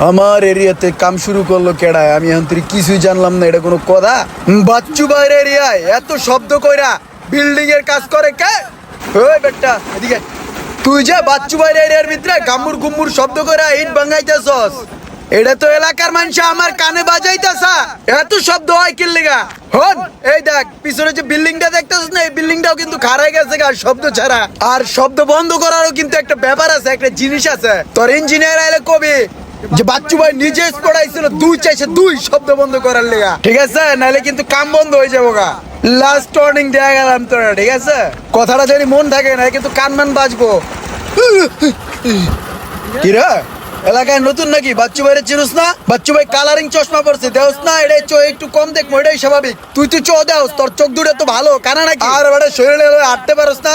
আমার এরিয়াতে কাম শুরু করলো কেডায়? আমি এখন তুই কিছুই জানলাম না, এটা কোনো কথা? বাচ্চু ভাইয়ের এরিয়ায় এত শব্দ কইরা বিল্ডিং এর কাজ করে কে? ওই বেটা এদিকে, তুই যে বাচ্চু ভাইয়ের এরিয়ার ভিতরে গাম্মুর গুম্মুর শব্দ কইরা ইট ভাঙাইতেছস, এটা তো এলাকার মানুষ আমার কানে বাজাইতেছা। এত শব্দ হয় কি লিগা? হন এই দেখ পিছনে যে বিল্ডিংটা দেখতেছিস না, এই বিল্ডিংটাও কিন্তু খারাই গেছে গা শব্দ ছাড়া। আর শব্দ বন্ধ করারও কিন্তু একটা ব্যাপার আছে, একটা জিনিস আছে। তোর ইঞ্জিনিয়ার আইলে কবি যে বাচ্চু ভাই নিজে পড়াইছিল দুই চাইছে দুই শব্দ বন্ধ করার লেগা, ঠিক আছে? নাহলে কিন্তু কাম বন্ধ হয়ে যাবো গা। লাস্ট ওয়ার্নিং দেয়া গেলাম তোরা, ঠিক আছে? কথাটা যদি মন থাকে না কিন্তু কান মান বাজবো। কিরা এলাকায় নতুন নাকি? বাচ্চু ভাইরে চিনুস না? বাচ্চু ভাই কালারিং চশমা পরছে, দেওস না? এটাই চো একটু কম দেখবো, এটাই স্বাভাবিক। তুই চো দেওস, তোর চোখ দুটো তো ভালো কানা নাকি? আর বেটা শরীরে হাঁটতে পারস না।